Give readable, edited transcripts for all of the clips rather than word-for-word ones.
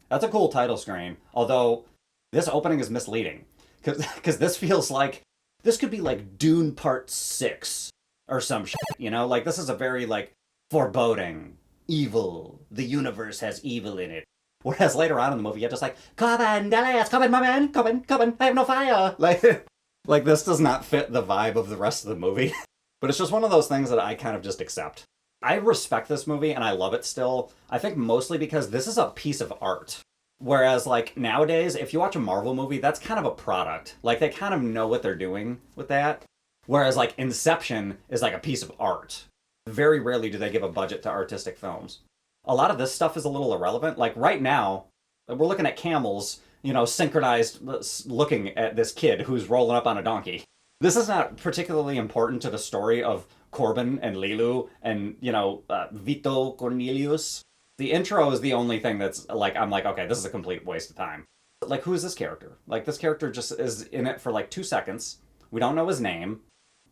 That's a cool title screen. Although this opening is misleading because this feels like this could be like Dune Part 6 or some shit, you know? Like this is a very like foreboding, evil. The universe has evil in it. Whereas later on in the movie, you're just like, come on, Dallas, come on, my man, come on, I have no fire. Like this does not fit the vibe of the rest of the movie. But it's just one of those things that I kind of just accept. I respect this movie and I love it still. I think mostly because this is a piece of art. Whereas, like, nowadays, if you watch a Marvel movie, that's kind of a product. Like, they kind of know what they're doing with that. Whereas, like, Inception is like a piece of art. Very rarely do they give a budget to artistic films. A lot of this stuff is a little irrelevant. Like, right now, we're looking at camels, you know, synchronized looking at this kid who's rolling up on a donkey. This is not particularly important to the story of Corbin and Lilu and, you know, Vito Cornelius. The intro is the only thing that's like, I'm like, okay, this is a complete waste of time. Like, who is this character? Like, this character just is in it for like 2 seconds. We don't know his name.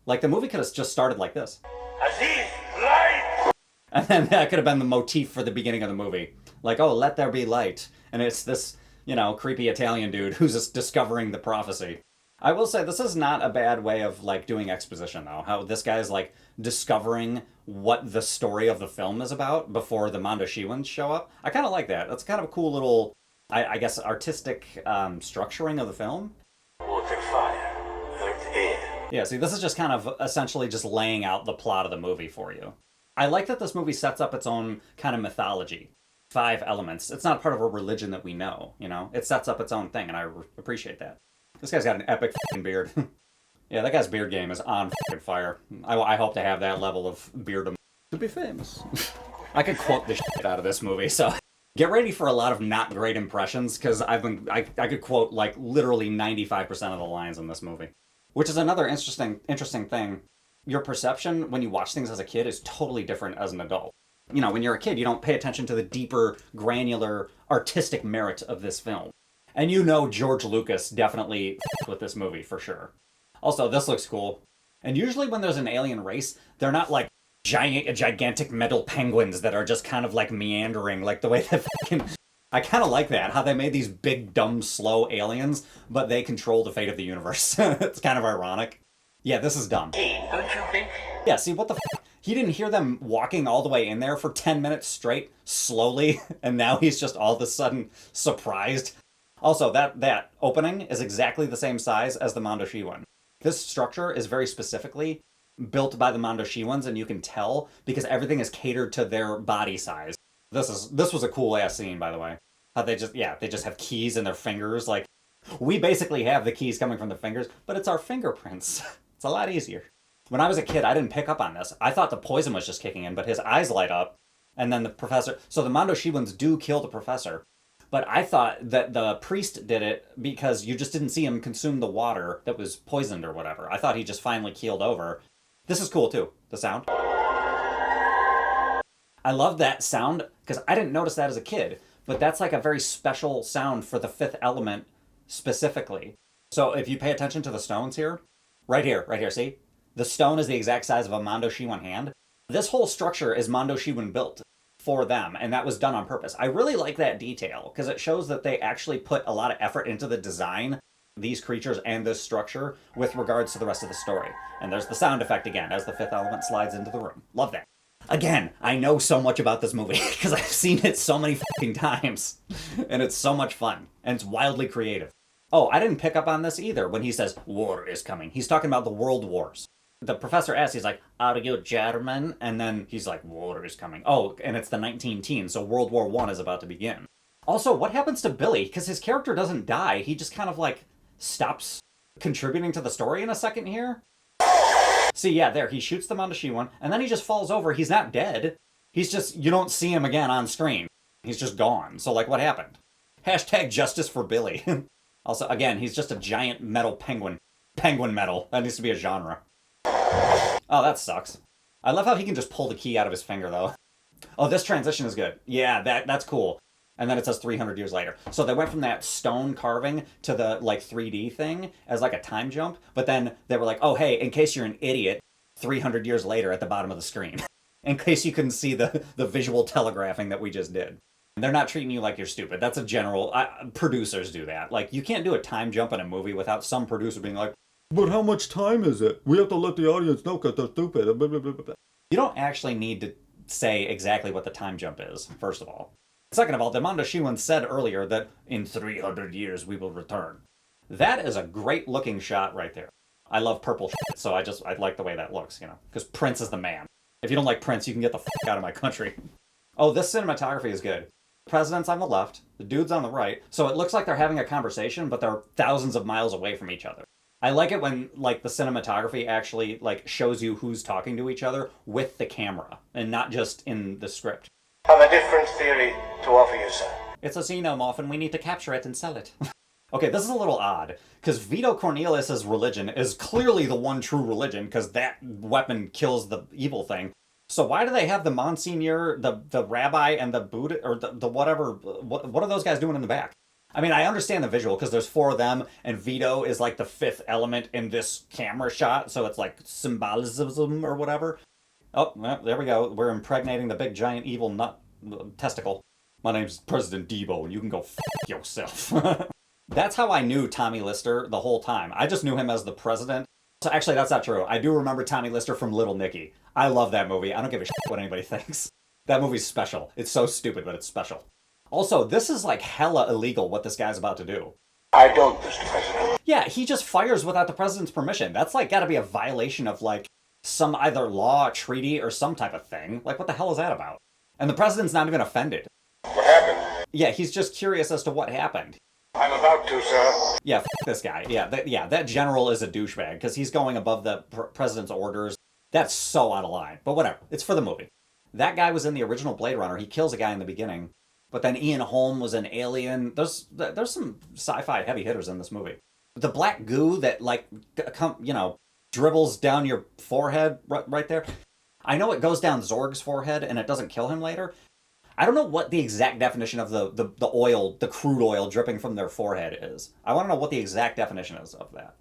Like, the movie could have just started like this. Aziz, light! And then that could have been the motif for the beginning of the movie. Like, oh, let there be light. And it's this, you know, creepy Italian dude who's just discovering the prophecy. I will say this is not a bad way of like doing exposition though. How this guy's like discovering what the story of the film is about before the Mondoshiwans show up. I kind of like that. That's kind of a cool little, I guess, artistic structuring of the film. Water, fire, earth, air. Yeah, see, this is just kind of essentially just laying out the plot of the movie for you. I like that this movie sets up its own kind of mythology. 5 elements. It's not part of a religion that we know, you know? It sets up its own thing, and I appreciate that. This guy's got an epic fucking beard. Yeah, that guy's beard game is on fucking fire. I hope to have that level of beardom to be famous. I could quote the shit out of this movie, so get ready for a lot of not great impressions, because I could quote like literally 95% of the lines in this movie. Which is another interesting thing. Your perception when you watch things as a kid is totally different as an adult. You know, when you're a kid, you don't pay attention to the deeper, granular, artistic merit of this film. And you know George Lucas definitely with this movie, for sure. Also, this looks cool. And usually when there's an alien race, they're not like gigantic metal penguins that are just kind of like meandering, like the way that fucking... I kind of like that, how they made these big, dumb, slow aliens, but they control the fate of the universe. It's kind of ironic. Yeah, this is dumb. Hey, don't you think? Yeah, see, what the f***? He didn't hear them walking all the way in there for 10 minutes straight, slowly, and now he's just all of a sudden surprised. Also, that opening is exactly the same size as the Mondoshiwan. This structure is very specifically built by the Mondoshiwans, and you can tell because everything is catered to their body size. This was a cool ass scene, by the way. How they just have keys in their fingers. Like, we basically have the keys coming from the fingers, but it's our fingerprints. It's a lot easier. When I was a kid, I didn't pick up on this. I thought the poison was just kicking in, but his eyes light up, and then the professor... So the Mondoshiwans do kill the professor, but I thought that the priest did it because you just didn't see him consume the water that was poisoned or whatever. I thought he just finally keeled over. This is cool, too. The sound. I love that sound, because I didn't notice that as a kid, but that's like a very special sound for the 5th element specifically. So if you pay attention to the stones here, right here, see? The stone is the exact size of a Mondoshiwan hand. This whole structure is Mondoshiwan built for them, and that was done on purpose. I really like that detail, because it shows that they actually put a lot of effort into the design, these creatures and this structure, with regards to the rest of the story. And there's the sound effect again, as the 5th element slides into the room. Love that. Again, I know so much about this movie, because I've seen it so many fucking times, and it's so much fun, and it's wildly creative. Oh, I didn't pick up on this either when he says, war is coming. He's talking about the world wars. The professor asks, he's like, are you German? And then he's like, war is coming. Oh, and it's the 19 teens, so World War I is about to begin. Also, what happens to Billy? Because his character doesn't die. He just kind of, like, stops contributing to the story in a second here. See, yeah, there, he shoots the Mondoshiwan, and then he just falls over. He's not dead. He's just, you don't see him again on screen. He's just gone. So, like, what happened? Hashtag justice for Billy. Also, again, he's just a giant metal penguin. Penguin metal. That needs to be a genre. Oh, that sucks. I love how he can just pull the key out of his finger, though. Oh, this transition is good. Yeah, that's cool. And then it says 300 years later. So they went from that stone carving to the, like, 3D thing as, like, a time jump. But then they were like, oh, hey, in case you're an idiot, 300 years later at the bottom of the screen. In case you couldn't see the visual telegraphing that we just did. They're not treating you like you're stupid. That's a general... producers do that. Like, you can't do a time jump in a movie without some producer being like, but how much time is it? We have to let the audience know because they're stupid. You don't actually need to say exactly what the time jump is, first of all. Second of all, Demanda Shiwan said earlier that in 300 years we will return. That is a great looking shot right there. I love purple shit, so I like the way that looks, you know, because Prince is the man. If you don't like Prince, you can get the fuck out of my country. Oh, this cinematography is good. The president's on the left, the dude's on the right, so it looks like they're having a conversation, but they're thousands of miles away from each other. I like it when, like, the cinematography actually, like, shows you who's talking to each other with the camera, and not just in the script. I have a different theory to offer you, sir. It's a xenomorph and we need to capture it and sell it. Okay, this is a little odd, because Vito Cornelius's religion is clearly the one true religion, because that weapon kills the evil thing. So why do they have the Monsignor, the rabbi, and the Buddha, or the whatever, what are those guys doing in the back? I mean, I understand the visual, because there's 4 of them, and Vito is like the 5th element in this camera shot, so it's like symbolism or whatever. Oh, well, there we go. We're impregnating the big giant evil nut testicle. My name's President Debo, and you can go f*** yourself. That's how I knew Tommy Lister the whole time. I just knew him as the president. So actually, that's not true. I do remember Tommy Lister from Little Nicky. I love that movie. I don't give a shit what anybody thinks. That movie's special. It's so stupid, but it's special. Also, this is like hella illegal what this guy's about to do. I don't, Mr. President. Yeah, he just fires without the president's permission. That's like gotta be a violation of like some either law, treaty, or some type of thing. Like, what the hell is that about? And the president's not even offended. What happened? Yeah, he's just curious as to what happened. I'm about to, sir. Yeah, this guy. Yeah, that general is a douchebag, because he's going above the president's orders. That's so out of line. But whatever. It's for the movie. That guy was in the original Blade Runner. He kills a guy in the beginning. But then Ian Holm was an alien. There's some sci-fi heavy hitters in this movie. The black goo that, like, you know, dribbles down your forehead right there. I know it goes down Zorg's forehead and it doesn't kill him later. I don't know what the exact definition of the oil, the crude oil dripping from their forehead is. I want to know what the exact definition is of that.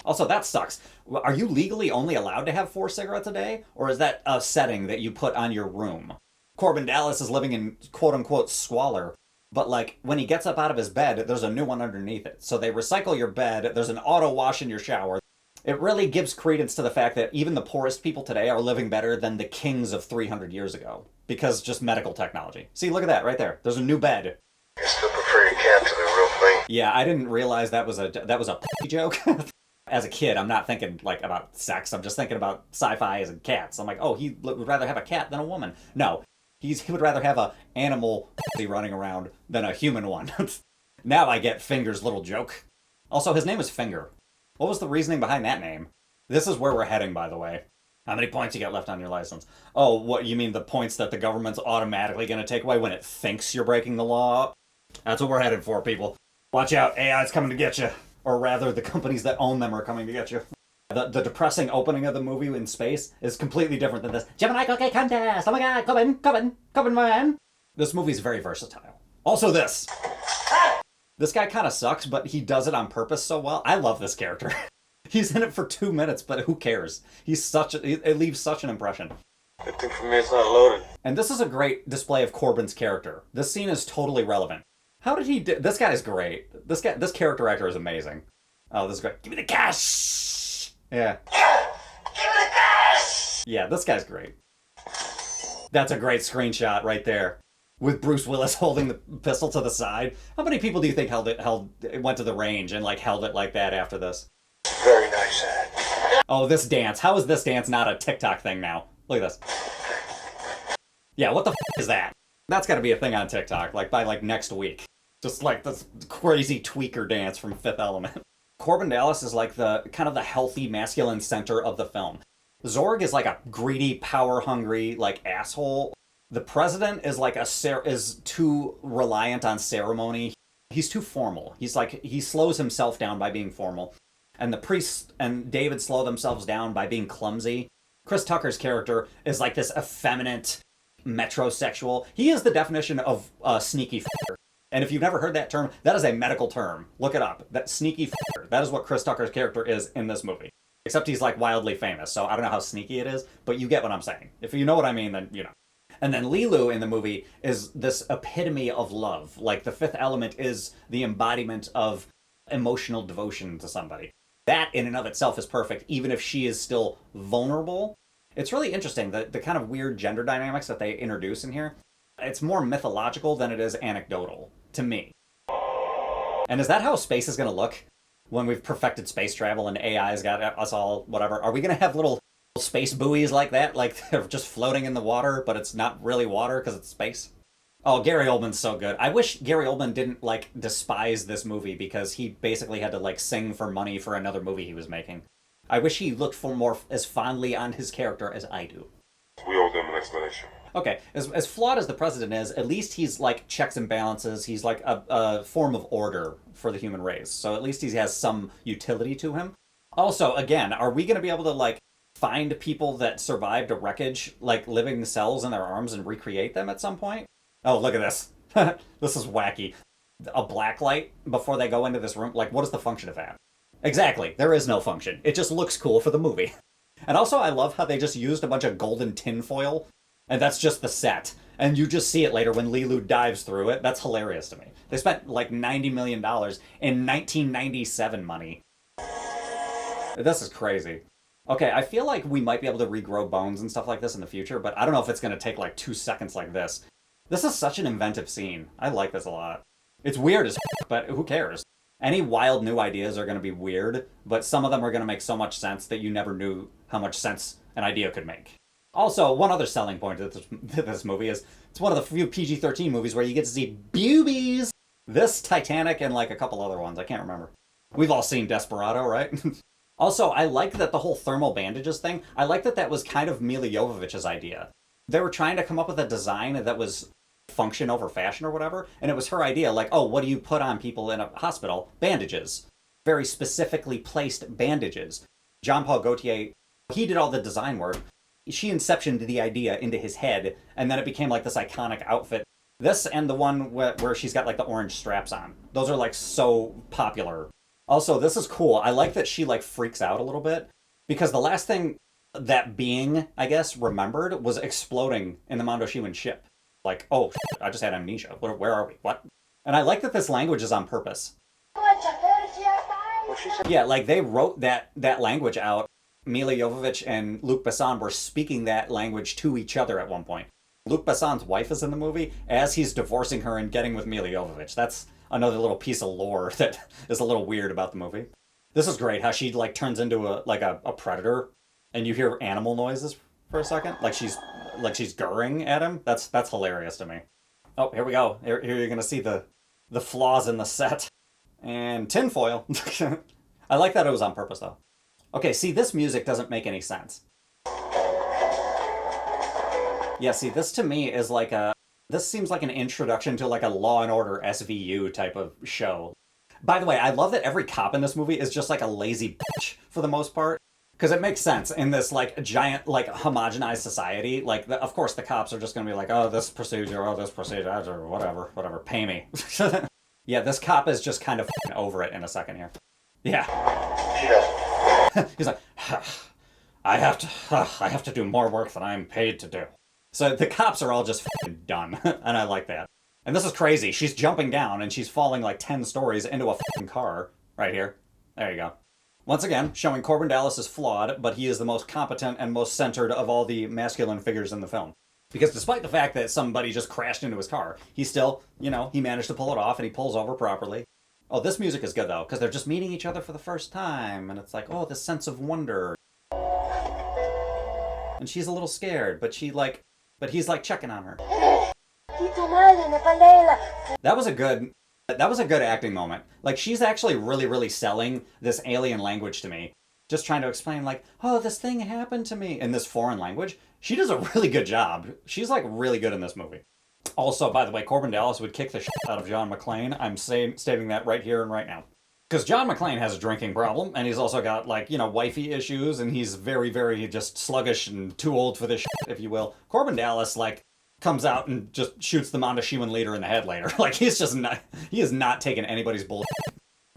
Also, that sucks. Are you legally only allowed to have 4 cigarettes a day? Or is that a setting that you put on your room? Corbin Dallas is living in quote-unquote squalor. But, like, when he gets up out of his bed, there's a new one underneath it. So they recycle your bed, there's an auto wash in your shower. It really gives credence to the fact that even the poorest people today are living better than the kings of 300 years ago. Because just medical technology. See, look at that right there. There's a new bed. I still prefer your cat to the real thing. Yeah, I didn't realize that was a joke. As a kid, I'm not thinking, like, about sex. I'm just thinking about sci-fi as in cats. I'm like, oh, he would rather have a cat than a woman. No, he would rather have a animal running around than a human one. Now I get Finger's little joke. Also, his name is Finger. What was the reasoning behind that name? This is where we're heading, by the way. How many points you got left on your license? Oh, what, you mean the points that the government's automatically going to take away when it thinks you're breaking the law? That's what we're headed for, people. Watch out, AI's coming to get you. Or rather, the companies that own them are coming to get you. The depressing opening of the movie in space is completely different than this. Gemini Cookie Contest! Oh my god, come in, man! This movie's very versatile. Also this. This guy kind of sucks, but he does it on purpose so well. I love this character. He's in it for 2 minutes, but who cares? It leaves such an impression. Good thing for me it's not loaded. And this is a great display of Corbin's character. This scene is totally relevant. How did he do? This guy is great. This character actor is amazing. Oh, this is great. Give me the cash! Yeah. Give me the cash! Yeah, this guy's great. That's a great screenshot right there. With Bruce Willis holding the pistol to the side. How many people do you think went to the range and like held it like that after this? Very nice ad. Oh, this dance. How is this dance not a TikTok thing now? Look at this. Yeah, what the is that? That's gotta be a thing on TikTok, like by like next week. Just like this crazy tweaker dance from Fifth Element. Corbin Dallas is like the kind of the healthy masculine center of the film. Zorg is like a greedy, power-hungry, like asshole. The president is like is too reliant on ceremony. He's too formal. He slows himself down by being formal. And the priest and David slow themselves down by being clumsy. Chris Tucker's character is like this effeminate metrosexual. He is the definition of sneaky f***er. And if you've never heard that term, that is a medical term. Look it up. That sneaky f***er. That is what Chris Tucker's character is in this movie. Except he's like wildly famous, so I don't know how sneaky it is, but you get what I'm saying. If you know what I mean, then you know. And then Lilu in the movie is this epitome of love. Like the fifth element is the embodiment of emotional devotion to somebody. That in and of itself is perfect, even if she is still vulnerable. It's really interesting, the kind of weird gender dynamics that they introduce in here. It's more mythological than it is anecdotal, to me. And is that how space is going to look when we've perfected space travel and AI's got us all, whatever? Are we going to have little space buoys like that? Like they're just floating in the water, but it's not really water because it's space? Oh, Gary Oldman's so good. I wish Gary Oldman didn't, like, despise this movie because he basically had to, like, sing for money for another movie he was making. I wish he looked for more as fondly on his character as I do. We owe them an explanation. Okay, as flawed as the president is, at least he's, like, checks and balances. He's, like, a form of order for the human race. So at least he has some utility to him. Also, again, are we going to be able to, like, find people that survived a wreckage, like, living cells in their arms and recreate them at some point? Oh, look at this. This is wacky. A black light before they go into this room? Like, what is the function of that? Exactly. There is no function. It just looks cool for the movie. And also, I love how they just used a bunch of golden tinfoil, and that's just the set. And you just see it later when Lilu dives through it. That's hilarious to me. They spent like $90 million in 1997 money. This is crazy. Okay, I feel like we might be able to regrow bones and stuff like this in the future, but I don't know if it's going to take like 2 seconds like this. This is such an inventive scene. I like this a lot. It's weird as but who cares? Any wild new ideas are going to be weird, but some of them are going to make so much sense that you never knew how much sense an idea could make. Also, one other selling point to this movie is it's one of the few PG-13 movies where you get to see boobies. This, Titanic, and like a couple other ones. I can't remember. We've all seen Desperado, right? Also, I like that the whole thermal bandages thing, I like that that was kind of Milla Jovovich's idea. They were trying to come up with a design that was function over fashion or whatever, and it was her idea, like, oh, what do you put on people in a hospital? Bandages. Very specifically placed bandages. Jean-Paul Gaultier, he did all the design work. She inceptioned the idea into his head, and then it became like this iconic outfit. This and the one where she's got like the orange straps on. Those are like so popular. Also, this is cool. I like that she like freaks out a little bit, because the last thing that being, I guess, remembered was exploding in the Mondoshiwan ship. Like, oh, I just had amnesia. Where are we? What? And I like that this language is on purpose. Yeah, like they wrote that language out. Milla Jovovich and Luc Besson were speaking that language to each other at one point. Luc Besson's wife is in the movie as he's divorcing her and getting with Milla Jovovich. That's another little piece of lore that is a little weird about the movie. This is great, how she like turns into a predator, and you hear animal noises for a second, like she's gurring at him. That's hilarious to me. Oh, here we go. Here you're gonna see the flaws in the set. And tinfoil. I like that it was on purpose though. Okay, see, this music doesn't make any sense. Yeah, see, this to me is like this seems like an introduction to like a Law and Order SVU type of show. By the way, I love that every cop in this movie is just like a lazy bitch for the most part. Because it makes sense in this like giant like homogenized society. Like, of course the cops are just going to be like, oh, this procedure, or whatever, pay me. Yeah, this cop is just kind of over it in a second here. Yeah. He's like, I have to do more work than I'm paid to do. So the cops are all just done, and I like that. And this is crazy. She's jumping down, and she's falling like 10 stories into a car right here. There you go. Once again, showing Corbin Dallas is flawed, but he is the most competent and most centered of all the masculine figures in the film. Because despite the fact that somebody just crashed into his car, he still, he managed to pull it off, and he pulls over properly. Oh, this music is good, though, because they're just meeting each other for the first time, and it's like, oh, this sense of wonder. And she's a little scared, but he's like checking on her. That was a good acting moment. Like, she's actually really, really selling this alien language to me. Just trying to explain, like, oh, this thing happened to me in this foreign language. She does a really good job. She's, like, really good in this movie. Also, by the way, Corbin Dallas would kick the shit out of John McClane. I'm stating that right here and right now. Because John McClane has a drinking problem, and he's also got, like, wifey issues, and he's very, very just sluggish and too old for this shit, if you will. Corbin Dallas, like, comes out and just shoots the Mondoshiwan leader in the head later. Like, he is not taking anybody's bullshit.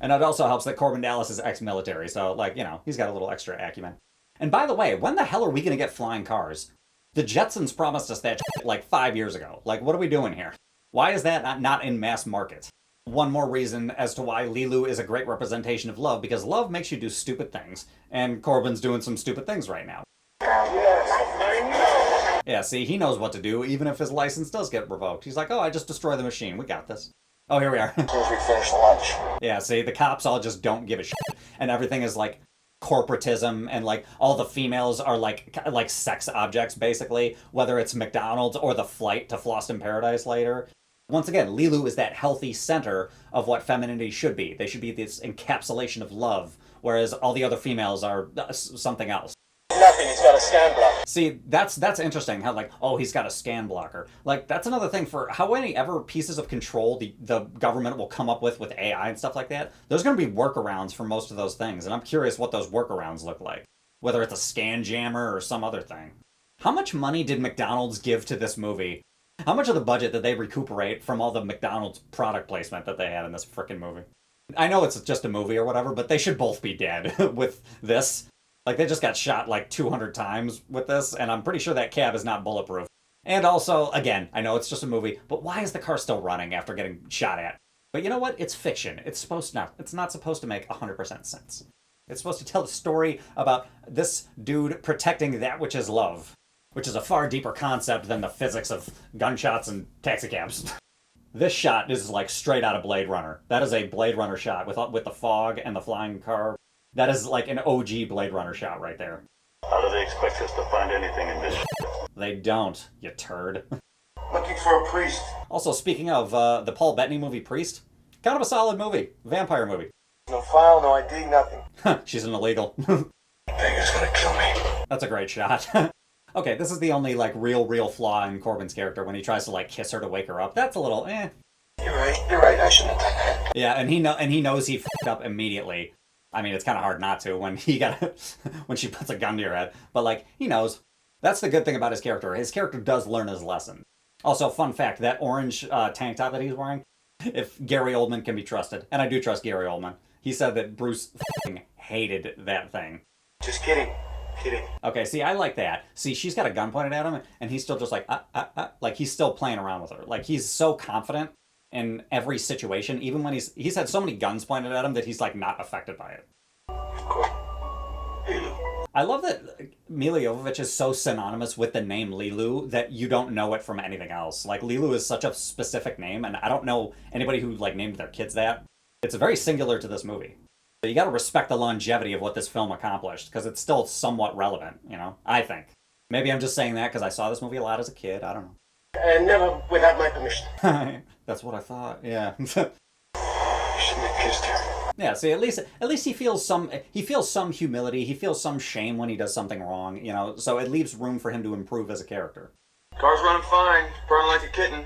And it also helps that Corbin Dallas is ex-military, so, like, he's got a little extra acumen. And by the way, when the hell are we going to get flying cars? The Jetsons promised us that shit like 5 years ago. Like, what are we doing here? Why is that not in mass market? One more reason as to why Lilu is a great representation of love, because love makes you do stupid things. And Corbin's doing some stupid things right now. Yeah, see, he knows what to do, even if his license does get revoked. He's like, oh, I just destroy the machine. We got this. Oh, here we are. As soon as we finish lunch. Yeah, see, the cops all just don't give a shit. And everything is like corporatism, and like all the females are like sex objects, basically, whether it's McDonald's or the flight to Floston Paradise later. Once again, Lilu is that healthy center of what femininity should be. They should be this encapsulation of love, whereas all the other females are something else. Nothing, he's got a scan blocker. See, that's interesting, how like, oh, he's got a scan blocker. Like, that's another thing for how many ever pieces of control the government will come up with AI and stuff like that. There's going to be workarounds for most of those things, and I'm curious what those workarounds look like. Whether it's a scan jammer or some other thing. How much money did McDonald's give to this movie? How much of the budget did they recuperate from all the McDonald's product placement that they had in this frickin' movie? I know it's just a movie or whatever, but they should both be dead with this. Like, they just got shot like 200 times with this, and I'm pretty sure that cab is not bulletproof. And also, again, I know it's just a movie, but why is the car still running after getting shot at? But you know what? It's fiction. It's not supposed to make 100% sense. It's supposed to tell a story about this dude protecting that which is love, which is a far deeper concept than the physics of gunshots and taxicabs. This shot is like straight out of Blade Runner. That is a Blade Runner shot with the fog and the flying car. That is like an OG Blade Runner shot right there. How do they expect us to find anything in this? They don't, you turd. Looking for a priest. Also, speaking of the Paul Bettany movie Priest, kind of a solid movie. Vampire movie. No file, no ID, nothing. She's an illegal. Vega's gonna kill me. That's a great shot. Okay, this is the only like real flaw in Corbin's character when he tries to like kiss her to wake her up. That's a little You're right, I shouldn't have done that. Yeah, and he knows he fucked up immediately. I mean, it's kind of hard not to when when she puts a gun to your head. But, like, he knows. That's the good thing about his character. His character does learn his lesson. Also, fun fact, that orange tank top that he's wearing, if Gary Oldman can be trusted, and I do trust Gary Oldman, he said that Bruce hated that thing. Just kidding. Okay, see, I like that. See, she's got a gun pointed at him, and he's still just like, like, he's still playing around with her. Like, he's so confident in every situation, even when he's had so many guns pointed at him that he's like not affected by it. I love that Milla Jovovich is so synonymous with the name Lilu that you don't know it from anything else. Like, Lilu is such a specific name, and I don't know anybody who like named their kids that. It's very singular to this movie. But you gotta respect the longevity of what this film accomplished, because it's still somewhat relevant, you know? I think. Maybe I'm just saying that because I saw this movie a lot as a kid, I don't know. And never without my permission. That's what I thought, yeah. You shouldn't have kissed her. Yeah, see, at least he feels some humility, he feels some shame when he does something wrong, you know, so it leaves room for him to improve as a character. Car's running fine, purring like a kitten.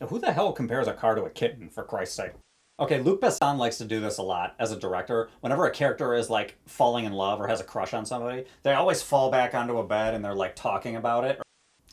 Who the hell compares a car to a kitten, for Christ's sake? Okay, Luc Besson likes to do this a lot as a director. Whenever a character is, like, falling in love or has a crush on somebody, they always fall back onto a bed and they're, like, talking about it.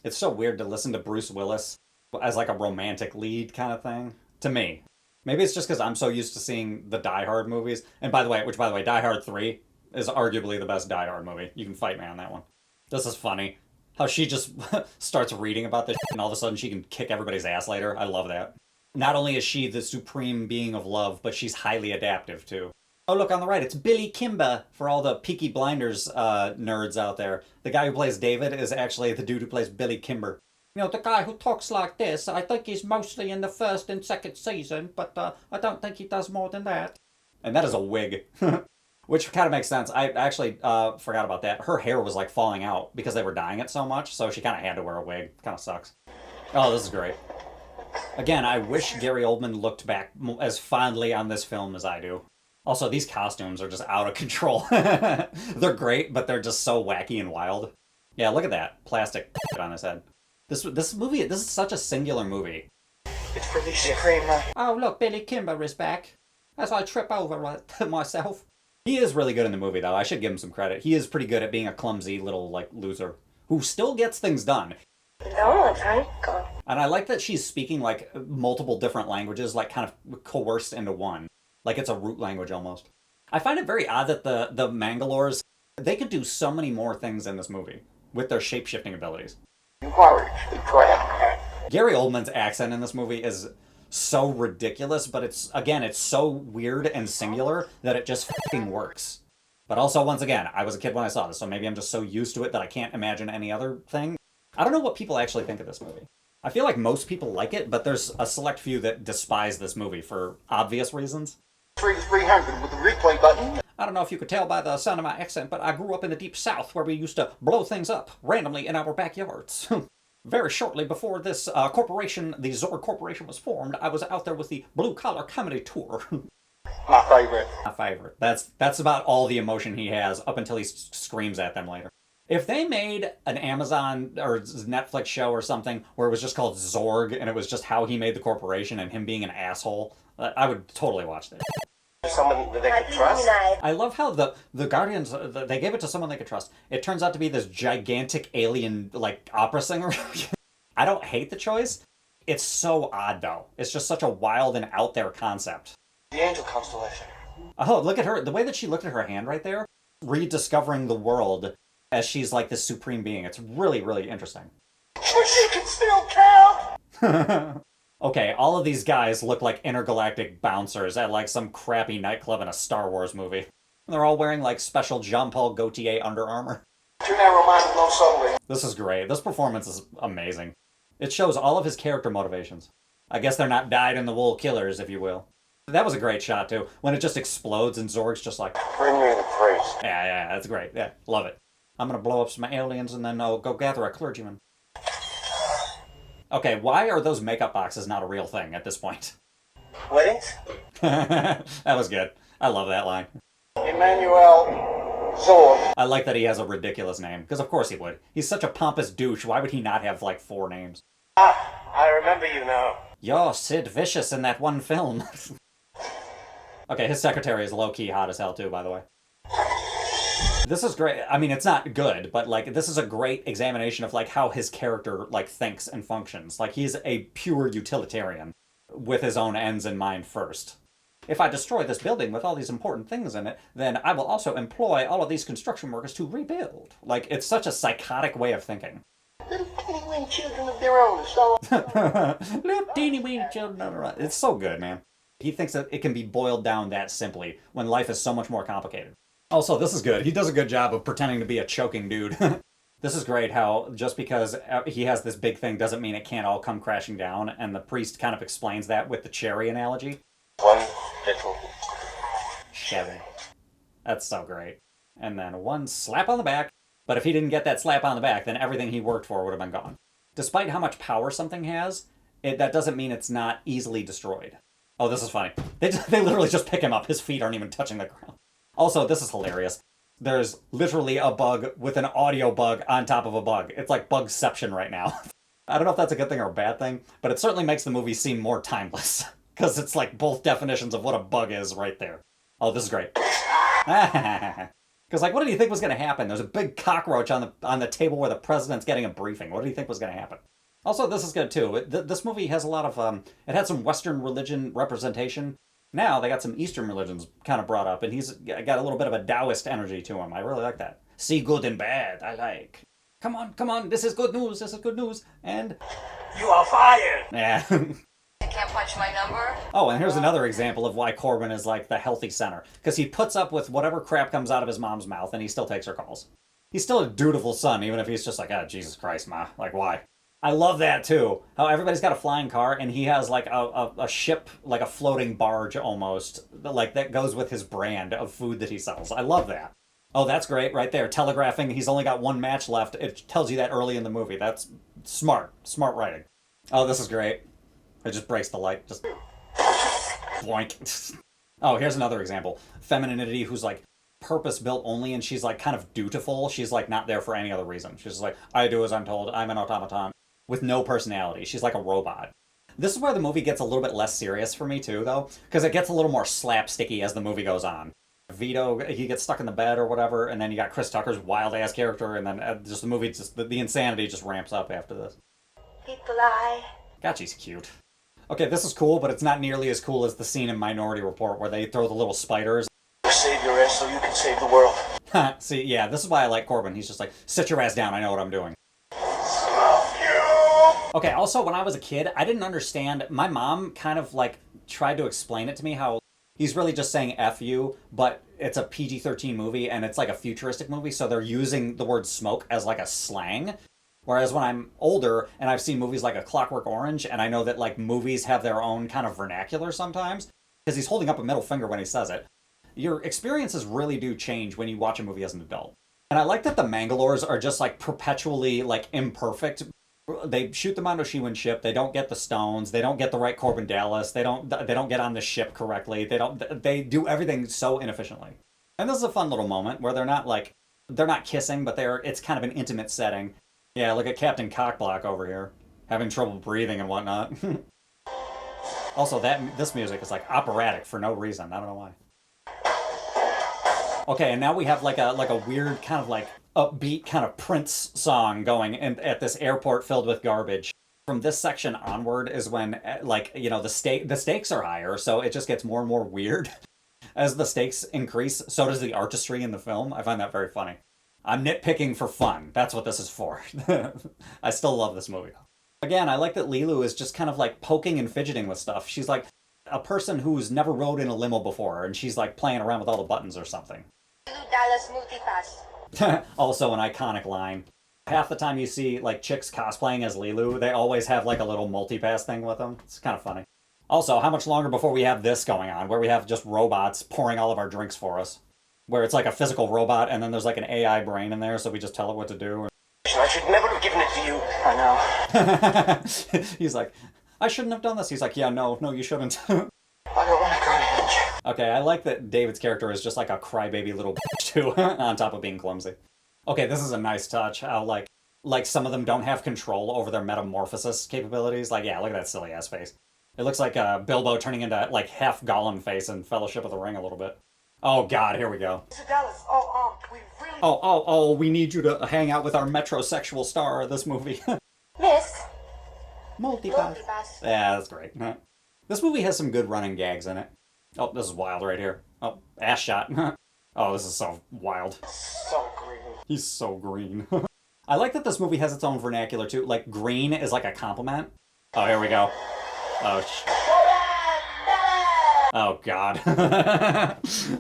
It's so weird to listen to Bruce Willis as, like, a romantic lead kind of thing. To me. Maybe it's just because I'm so used to seeing the Die Hard movies. And by the way, Die Hard 3 is arguably the best Die Hard movie. You can fight me on that one. This is funny. How she just starts reading about this and all of a sudden she can kick everybody's ass later. I love that. Not only is she the supreme being of love, but she's highly adaptive, too. Oh, look, on the right, it's Billy Kimber, for all the Peaky Blinders nerds out there. The guy who plays David is actually the dude who plays Billy Kimber. You know, the guy who talks like this, I think he's mostly in the first and second season, but I don't think he does more than that. And that is a wig. Which kind of makes sense. I actually forgot about that. Her hair was, like, falling out because they were dyeing it so much, so she kind of had to wear a wig. Kind of sucks. Oh, this is great. Again, I wish Gary Oldman looked back as fondly on this film as I do. Also, these costumes are just out of control. They're great, but they're just so wacky and wild. Yeah, look at that. Plastic on his head. This is such a singular movie. It's for Lisa Kramer. Oh, look, Billy Kimber is back. As I trip over myself. He is really good in the movie, though. I should give him some credit. He is pretty good at being a clumsy little, like, loser who still gets things done. No, thank God. And I like that she's speaking, like, multiple different languages, like, kind of coerced into one. Like, it's a root language, almost. I find it very odd that the Mangalores, they could do so many more things in this movie with their shape-shifting abilities. Inquiry. Go ahead. Gary Oldman's accent in this movie is so ridiculous, but it's so weird and singular that it just fucking works. But also, once again, I was a kid when I saw this, so maybe I'm just so used to it that I can't imagine any other thing. I don't know what people actually think of this movie. I feel like most people like it, but there's a select few that despise this movie for obvious reasons. 300 with the replay button. I don't know if you could tell by the sound of my accent, but I grew up in the deep south where we used to blow things up randomly in our backyards. Very shortly before this corporation, the Zorg Corporation, was formed, I was out there with the Blue Collar Comedy Tour. My favorite. My favorite. That's about all the emotion he has up until he screams at them later. If they made an Amazon or Netflix show or something where it was just called Zorg and it was just how he made the corporation and him being an asshole, I would totally watch that. Someone that they could trust. I love how the Guardians, they gave it to someone they could trust. It turns out to be this gigantic alien, like, opera singer. I don't hate the choice. It's so odd, though. It's just such a wild and out there concept. The angel constellation. Oh, look at her. The way that she looked at her hand right there, rediscovering the world as she's like this supreme being. It's really, really interesting. She can still count! Okay, all of these guys look like intergalactic bouncers at like some crappy nightclub in a Star Wars movie. They're all wearing like special Jean-Paul Gaultier Under Armour. Too narrow-minded, no subtly. This is great. This performance is amazing. It shows all of his character motivations. I guess they're not dyed-in-the-wool killers, if you will. That was a great shot, too. When it just explodes and Zorg's just like... Bring me the priest. Yeah, that's great. Yeah, love it. I'm gonna blow up some aliens and then I'll go gather a clergyman. Okay, why are those makeup boxes not a real thing at this point? Weddings? That was good. I love that line. Emmanuel Zorg. I like that he has a ridiculous name, because of course he would. He's such a pompous douche, why would he not have like 4 names? I remember you now. You're Sid Vicious in that one film. Okay, his secretary is low-key hot as hell too, by the way. This is great. I mean, it's not good, but like this is a great examination of like how his character like thinks and functions. Like he's a pure utilitarian with his own ends in mind first. If I destroy this building with all these important things in it, then I will also employ all of these construction workers to rebuild. Like, it's such a psychotic way of thinking. Little teeny-weeny children of their own, so... Little teeny-weeny children of their own. It's so good, man. He thinks that it can be boiled down that simply, when life is so much more complicated. Also, this is good. He does a good job of pretending to be a choking dude. This is great how just because he has this big thing doesn't mean it can't all come crashing down, and the priest kind of explains that with the cherry analogy. One little Chevy. That's so great. And then one slap on the back. But if he didn't get that slap on the back, then everything he worked for would have been gone. Despite how much power something has, that doesn't mean it's not easily destroyed. Oh, this is funny. They literally just pick him up. His feet aren't even touching the ground. Also, this is hilarious. There's literally a bug with an audio bug on top of a bug. It's like bugception right now. I don't know if that's a good thing or a bad thing, but it certainly makes the movie seem more timeless. Because it's like both definitions of what a bug is right there. Oh, this is great. Because like, what did you think was going to happen? There's a big cockroach on the table where the president's getting a briefing. What do you think was going to happen? Also, this is good too. This movie has a lot of, it had some Western religion representation. Now they got some Eastern religions kind of brought up, and he's got a little bit of a Taoist energy to him. I really like that. See good and bad, I like. Come on, this is good news, and... You are fired! Yeah. I can't punch my number. Oh, and here's another example of why Corbin is like the healthy center. Because he puts up with whatever crap comes out of his mom's mouth, and he still takes her calls. He's still a dutiful son, even if he's just like, oh, Jesus Christ, Ma. Like, why? I love that, too. How everybody's got a flying car, and he has, like, a ship, like a floating barge, almost, like, that goes with his brand of food that he sells. I love that. Oh, that's great, right there. Telegraphing, he's only got one match left. It tells you that early in the movie. That's smart. Smart writing. Oh, this is great. It just breaks the light. Just... boink. Oh, here's another example. Femininity who's, like, purpose-built only, and she's, like, kind of dutiful. She's, like, not there for any other reason. She's just like, I do as I'm told. I'm an automaton. With no personality. She's like a robot. This is where the movie gets a little bit less serious for me too, though, because it gets a little more slapsticky as the movie goes on. Vito, he gets stuck in the bed or whatever, and then you got Chris Tucker's wild-ass character, and then just the movie, just the insanity just ramps up after this. People lie. God, she's cute. Okay, this is cool, but it's not nearly as cool as the scene in Minority Report where they throw the little spiders. Save your ass so you can save the world. See, yeah, this is why I like Corbin. He's just like, sit your ass down, I know what I'm doing. Okay, also, when I was a kid, I didn't understand. My mom kind of like tried to explain it to me how he's really just saying F you, but it's a PG-13 movie and it's like a futuristic movie, so they're using the word smoke as like a slang. Whereas when I'm older and I've seen movies like A Clockwork Orange, and I know that like movies have their own kind of vernacular sometimes, because he's holding up a middle finger when he says it, your experiences really do change when you watch a movie as an adult. And I like that the Mangalores are just like perpetually like imperfect. They shoot them onto a Shiwan ship. They don't get the stones. They don't get the right Corbin Dallas. They don't get on the ship correctly. They do everything so inefficiently. And this is a fun little moment where they're not kissing, but it's kind of an intimate setting. Yeah, look at Captain Cockblock over here, having trouble breathing and whatnot. Also, this music is like operatic for no reason. I don't know why. Okay, and now we have like a weird kind of like upbeat kind of Prince song going at this airport filled with garbage. From this section onward is when like, you know, the stakes are higher, so it just gets more and more weird. As the stakes increase, so does the artistry in the film. I find that very funny. I'm nitpicking for fun. That's what this is for. I still love this movie. Again, I like that Lilu is just kind of like poking and fidgeting with stuff. She's like a person who's never rode in a limo before, and she's like playing around with all the buttons or something. Dallas multipass. Also an iconic line. Half the time you see like chicks cosplaying as Lilu, they always have like a little multipass thing with them. It's kind of funny. Also, how much longer before we have this going on, where we have just robots pouring all of our drinks for us? Where it's like a physical robot, and then there's like an AI brain in there, so we just tell it what to do. I should never have given it to you. I know. He's like, I shouldn't have done this. He's like, yeah, no, you shouldn't. I don't want to go to lunch. Okay, I like that David's character is just like a crybaby little bitch, too, on top of being clumsy. Okay, this is a nice touch, how like some of them don't have control over their metamorphosis capabilities. Like, yeah, look at that silly-ass face. It looks like Bilbo turning into like half Gollum face in Fellowship of the Ring a little bit. Oh God, here we go. Mr. Dallas, we really... Oh, we need you to hang out with our metrosexual star of this movie. Miss. Multipass. Multipass. Yeah, that's great. This movie has some good running gags in it. Oh, this is wild right here. Oh, ass shot. Oh, this is so wild. So green. He's so green. I like that this movie has its own vernacular too. Like, green is like a compliment. Oh, here we go. Oh, God.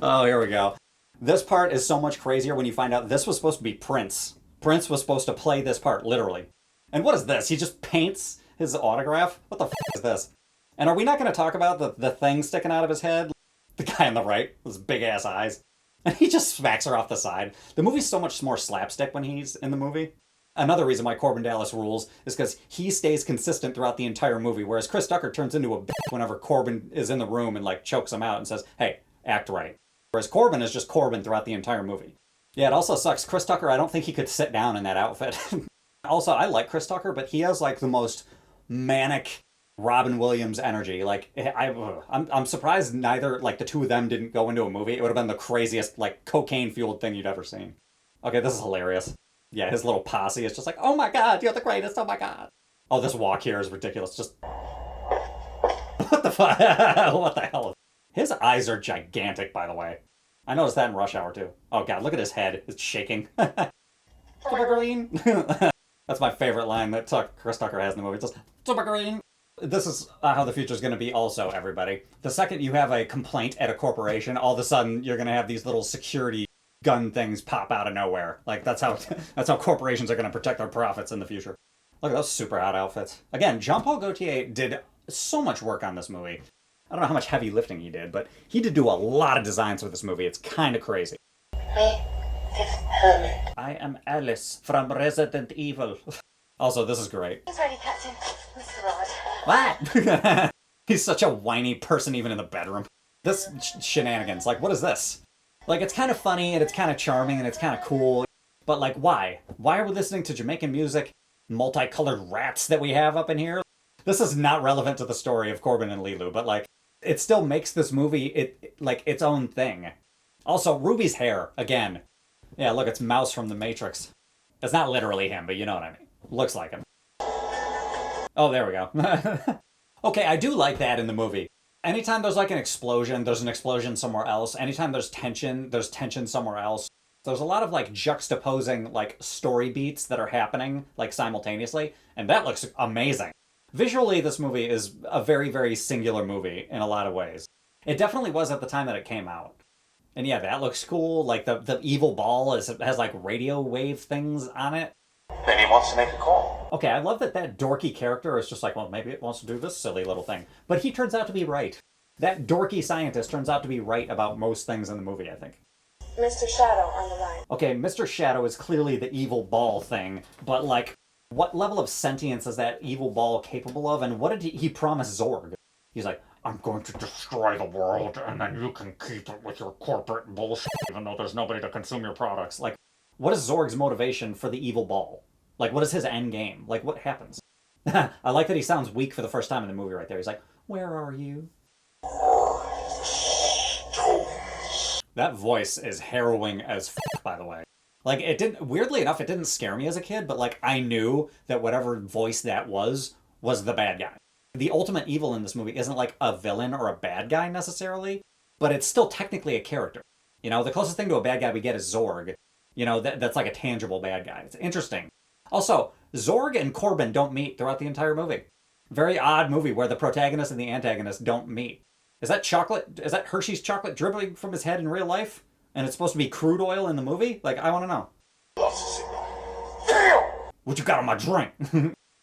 Oh, here we go. This part is so much crazier when you find out this was supposed to be Prince. Prince was supposed to play this part, literally. And what is this? He just paints his autograph? What the f*** is this? And are we not going to talk about the thing sticking out of his head? The guy on the right, with his big-ass eyes. And he just smacks her off the side. The movie's so much more slapstick when he's in the movie. Another reason why Corbin Dallas rules is because he stays consistent throughout the entire movie, whereas Chris Tucker turns into a bitch whenever Corbin is in the room and like chokes him out and says, hey, act right. Whereas Corbin is just Corbin throughout the entire movie. Yeah, it also sucks. Chris Tucker, I don't think he could sit down in that outfit. Also, I like Chris Tucker, but he has like the most manic Robin Williams energy. Like, I'm surprised neither, like the two of them didn't go into a movie. It would have been the craziest, like, cocaine-fueled thing you'd ever seen. Okay, this is hilarious. Yeah, his little posse is just like, oh my God, you're the greatest, oh my God. Oh, this walk here is ridiculous. Just, what the fuck? What the hell? His eyes are gigantic, by the way. I noticed that in Rush Hour, too. Oh God, look at his head. It's shaking. Super green. That's my favorite line that Chris Tucker has in the movie. It's just, super green. This is how the future's going to be also, everybody. The second you have a complaint at a corporation, all of a sudden you're going to have these little security gun things pop out of nowhere. Like, that's how corporations are going to protect their profits in the future. Look at those super hot outfits. Again, Jean-Paul Gaultier did so much work on this movie. I don't know how much heavy lifting he did, but he did do a lot of designs for this movie. It's kind of crazy. I am Alice from Resident Evil. Also, this is great. He's ready, Captain. Mr. Rod. What? He's such a whiny person even in the bedroom. This shenanigans, like, what is this? Like, it's kind of funny, and it's kind of charming, and it's kind of cool. But, like, why? Why are we listening to Jamaican music, multicolored rats that we have up in here? This is not relevant to the story of Corbin and Lilu, but, like, it still makes this movie, like, its own thing. Also, Ruby's hair, again. Yeah, look, it's Mouse from The Matrix. It's not literally him, but you know what I mean. Looks like him. Oh, there we go. Okay, I do like that in the movie. Anytime there's like an explosion, there's an explosion somewhere else. Anytime there's tension somewhere else. There's a lot of like juxtaposing like story beats that are happening like simultaneously, and that looks amazing. Visually, this movie is a very, very singular movie in a lot of ways. It definitely was at the time that it came out. And yeah, that looks cool. Like the evil ball has like radio wave things on it. Maybe he wants to make a call. Okay, I love that dorky character is just like, well, maybe it wants to do this silly little thing. But he turns out to be right. That dorky scientist turns out to be right about most things in the movie, I think. Mr. Shadow on the line. Okay, Mr. Shadow is clearly the evil ball thing, but like, what level of sentience is that evil ball capable of, and what did he promise Zorg? He's like, I'm going to destroy the world, and then you can keep it with your corporate bullshit, even though there's nobody to consume your products. Like, what is Zorg's motivation for the evil ball? Like, what is his end game? Like, what happens? I like that he sounds weak for the first time in the movie right there. He's like, where are you? That voice is harrowing as f***, by the way. Like, weirdly enough, it didn't scare me as a kid, but like, I knew that whatever voice that was the bad guy. The ultimate evil in this movie isn't like a villain or a bad guy necessarily, but it's still technically a character. You know, the closest thing to a bad guy we get is Zorg. You know, that's like a tangible bad guy. It's interesting. Also, Zorg and Corbin don't meet throughout the entire movie. Very odd movie where the protagonist and the antagonist don't meet. Is that chocolate? Is that Hershey's chocolate dribbling from his head in real life? And it's supposed to be crude oil in the movie? Like, I want to know. Lost the signal. What you got on my drink?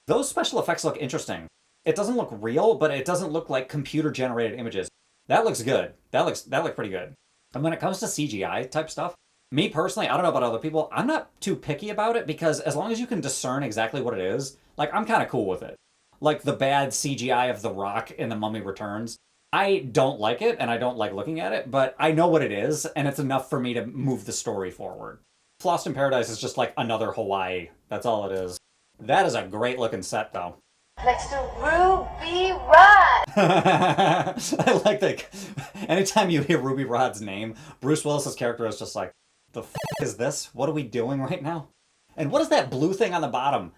Those special effects look interesting. It doesn't look real, but it doesn't look like computer-generated images. That looks good. That looks pretty good. And when it comes to CGI type stuff, me personally, I don't know about other people, I'm not too picky about it because as long as you can discern exactly what it is, like, I'm kind of cool with it. Like the bad CGI of The Rock in The Mummy Returns. I don't like it, and I don't like looking at it, but I know what it is, and it's enough for me to move the story forward. Lost in Paradise is just like another Hawaii. That's all it is. That is a great looking set, though. Next to Ruby Rod. I like that. Anytime you hear Ruby Rod's name, Bruce Willis's character is just like, the f*** is this? What are we doing right now? And what is that blue thing on the bottom?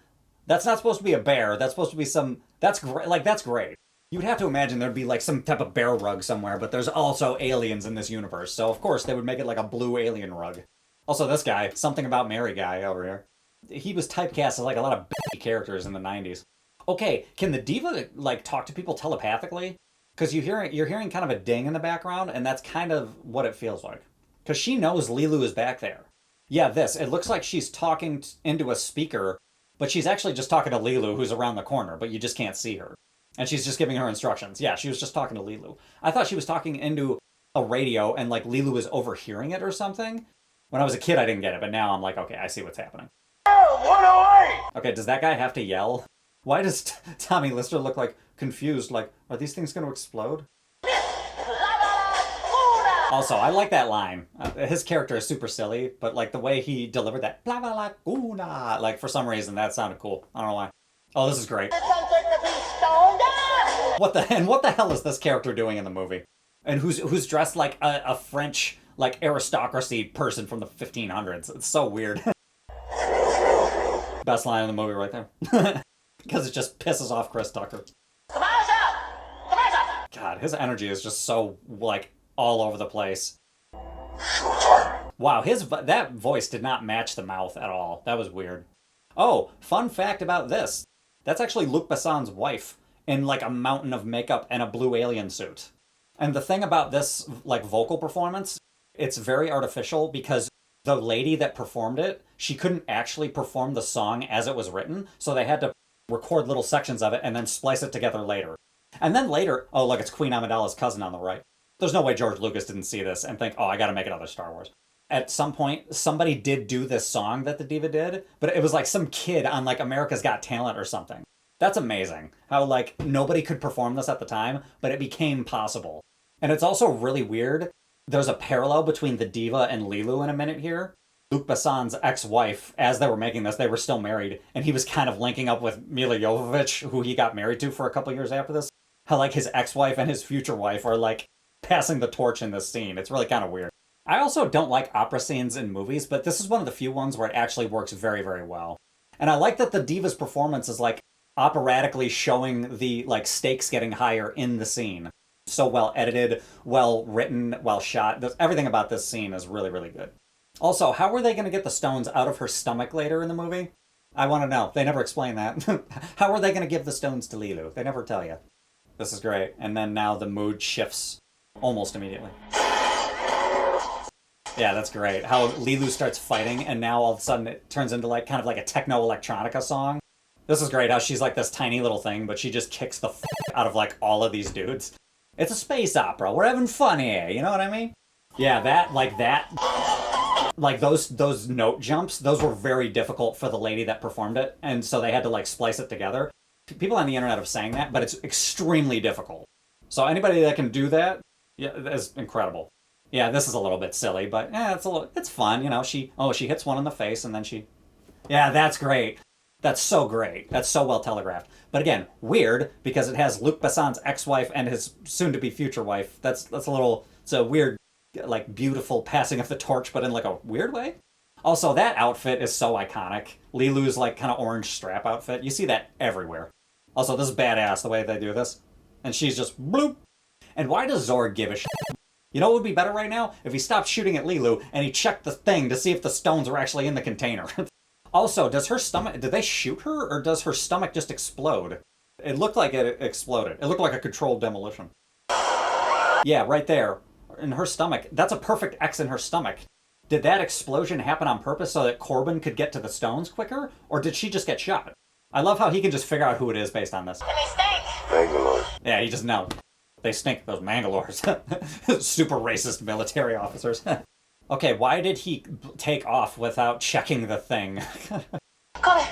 That's not supposed to be a bear. That's supposed to be some... That's great. Like, that's great. You'd have to imagine there'd be like some type of bear rug somewhere, but there's also aliens in this universe, so of course they would make it like a blue alien rug. Also, this guy, Something About Mary guy over here. He was typecast as like a lot of b***y characters in the 90s. Okay, can the diva like talk to people telepathically? Because you're hearing kind of a ding in the background, and that's kind of what it feels like. Because she knows Lilu is back there. Yeah, it looks like she's talking into a speaker, but she's actually just talking to Lilu, who's around the corner, but you just can't see her. And she's just giving her instructions. Yeah, she was just talking to Lilu. I thought she was talking into a radio and like Lilu was overhearing it or something. When I was a kid, I didn't get it, but now I'm like, okay, I see what's happening. 108! Okay, does that guy have to yell? Why does Tommy Lister look like confused? Like, are these things going to explode? Also, I like that line. His character is super silly, but like the way he delivered that blah blah blah una, like for some reason that sounded cool. I don't know why. Oh, this is great. What the hell is this character doing in the movie? And who's dressed like a French like aristocracy person from the 1500s? It's so weird. Best line in the movie right there. Because it just pisses off Chris Tucker. God, his energy is just so like all over the place. Wow, that voice did not match the mouth at all. That was weird. Oh, fun fact about this. That's actually Luc Besson's wife in like a mountain of makeup and a blue alien suit. And the thing about this like vocal performance, it's very artificial because the lady that performed it, she couldn't actually perform the song as it was written, so they had to record little sections of it and then splice it together later. And then later, oh look, it's Queen Amidala's cousin on the right. There's no way George Lucas didn't see this and think, oh, I gotta make another Star Wars. At some point, somebody did do this song that the diva did, but it was like some kid on like America's Got Talent or something. That's amazing. How like nobody could perform this at the time, but it became possible. And it's also really weird. There's a parallel between the diva and Lilu in a minute here. Luc Besson's ex-wife, as they were making this, they were still married, and he was kind of linking up with Mila Jovovich, who he got married to for a couple years after this. How like his ex-wife and his future wife are like passing the torch in this scene. It's really kind of weird. I also don't like opera scenes in movies, but this is one of the few ones where it actually works very, very well. And I like that the diva's performance is like operatically showing the like stakes getting higher in the scene. So well edited, well written, well shot. Everything about this scene is really, really good. Also, how were they going to get the stones out of her stomach later in the movie? I want to know. They never explain that. How are they going to give the stones to Lilu? They never tell you. This is great. And then now the mood shifts almost immediately. Yeah, that's great. How Lilu starts fighting, and now all of a sudden it turns into like kind of like a techno-electronica song. This is great, how she's like this tiny little thing, but she just kicks the out of like all of these dudes. It's a space opera. We're having fun here, you know what I mean? Yeah, like those note jumps, those were very difficult for the lady that performed it, and so they had to like splice it together. People on the internet have saying that, but it's extremely difficult. So anybody that can do that, yeah, is incredible. Yeah, this is a little bit silly, but it's fun, you know. She hits one in the face and then yeah, that's great. That's so great. That's so well telegraphed. But again, weird because it has Luc Besson's ex-wife and his soon-to-be future wife. It's a weird, like, beautiful passing of the torch, but in like a weird way. Also, that outfit is so iconic. Lilu's like kind of orange strap outfit. You see that everywhere. Also, this is badass the way they do this. And she's just bloop. And why does Zorg give a shit? You know what would be better right now? If he stopped shooting at Lilu and he checked the thing to see if the stones were actually in the container. Also, did they shoot her or does her stomach just explode? It looked like it exploded. It looked like a controlled demolition. Yeah, right there. In her stomach. That's a perfect X in her stomach. Did that explosion happen on purpose so that Corbin could get to the stones quicker? Or did she just get shot? I love how he can just figure out who it is based on this. And they stink. Bangalore. Yeah, he just knows. They stink, those Mangalores. Super racist military officers. Okay, why did he take off without checking the thing? Come on.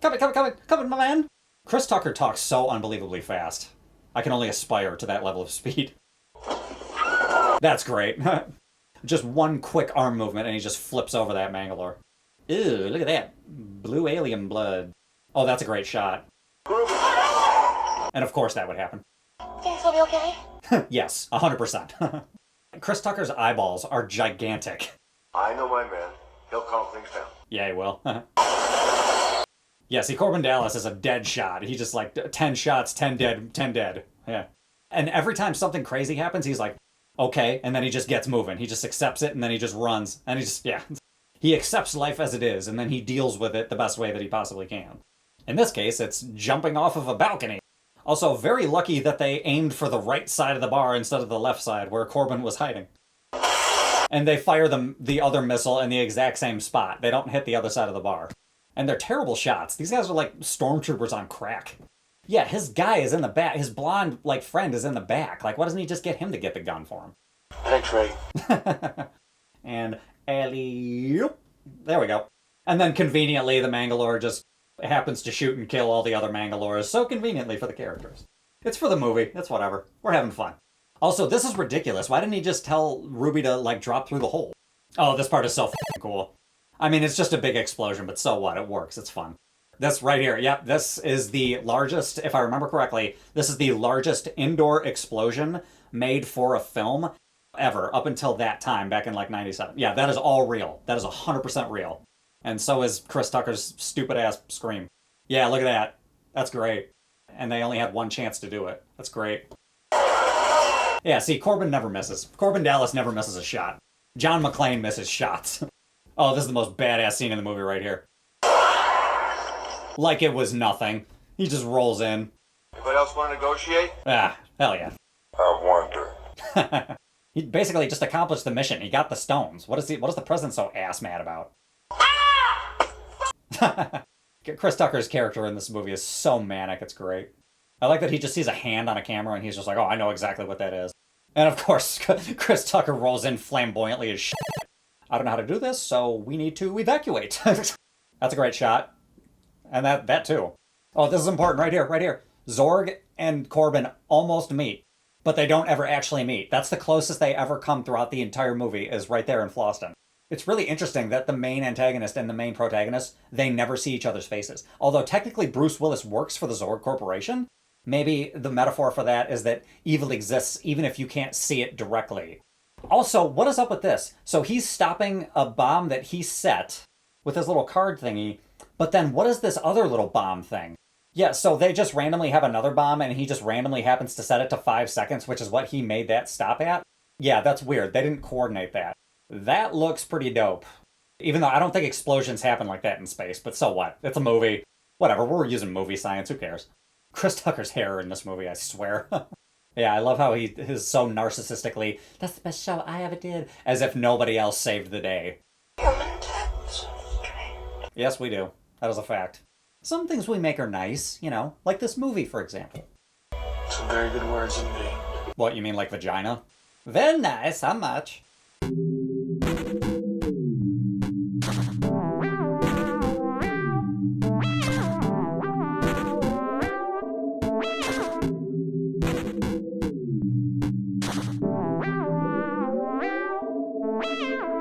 Come on, my man. Chris Tucker talks so unbelievably fast. I can only aspire to that level of speed. That's great. Just one quick arm movement and he just flips over that Mangalore. Ew, look at that. Blue alien blood. Oh, that's a great shot. And of course that would happen. Things will be okay. Yes, 100%. Chris Tucker's eyeballs are gigantic. I know my man. He'll calm things down. Yeah, he will. Yeah, see, Corbin Dallas is a dead shot. He just like 10 shots, 10 dead, 10 dead. Yeah. And every time something crazy happens, he's like, okay, and then he just gets moving. He just accepts it, and then he just runs. And he accepts life as it is, and then he deals with it the best way that he possibly can. In this case, it's jumping off of a balcony. Also, very lucky that they aimed for the right side of the bar instead of the left side, where Corbin was hiding. And they fire the other missile in the exact same spot. They don't hit the other side of the bar. And they're terrible shots. These guys are like stormtroopers on crack. Yeah, his guy is in the back. His blonde, like, friend is in the back. Like, why doesn't he just get him to get the gun for him? Thanks, Ray. And alley-oop. There we go. And then conveniently, the Mangalore just happens to shoot and kill all the other Mangalores so conveniently for the characters. It's for the movie. It's whatever. We're having fun. Also, this is ridiculous. Why didn't he just tell Ruby to, like, drop through the hole? Oh, this part is so f***ing cool. I mean, it's just a big explosion, but so what? It works. It's fun. This right here. Yep, this is the largest, if I remember correctly, this is the largest indoor explosion made for a film ever up until that time, back in, like, 97. Yeah, that is all real. That is 100% real. And so is Chris Tucker's stupid-ass scream. Yeah, look at that. That's great. And they only had one chance to do it. That's great. Yeah, see, Corbin never misses. Corbin Dallas never misses a shot. John McClane misses shots. Oh, this is the most badass scene in the movie right here. Like it was nothing. He just rolls in. Anybody else want to negotiate? Ah, hell yeah. I wonder. He basically just accomplished the mission. He got the stones. What is the president so ass mad about? Chris Tucker's character in this movie is so manic, it's great. I like that he just sees a hand on a camera and he's just like, oh, I know exactly what that is. And of course, Chris Tucker rolls in flamboyantly as shit. I don't know how to do this, so we need to evacuate. That's a great shot. And that too. Oh, this is important right here, right here. Zorg and Corbin almost meet, but they don't ever actually meet. That's the closest they ever come throughout the entire movie, is right there in Floston. It's really interesting that the main antagonist and the main protagonist, they never see each other's faces. Although technically Bruce Willis works for the Zorg Corporation, maybe the metaphor for that is that evil exists even if you can't see it directly. Also, what is up with this? So he's stopping a bomb that he set with his little card thingy, but then what is this other little bomb thing? Yeah, so they just randomly have another bomb and he just randomly happens to set it to 5 seconds, which is what he made that stop at? Yeah, that's weird. They didn't coordinate that. That looks pretty dope. Even though I don't think explosions happen like that in space, but so what? It's a movie. Whatever, we're using movie science, who cares? Chris Tucker's hair in this movie, I swear. Yeah, I love how he is so narcissistically, that's the best show I ever did, as if nobody else saved the day. Human touch. Yes, we do. That is a fact. Some things we make are nice, you know, like this movie, for example. Some very good words indeed. What, you mean like vagina? Very nice, how much?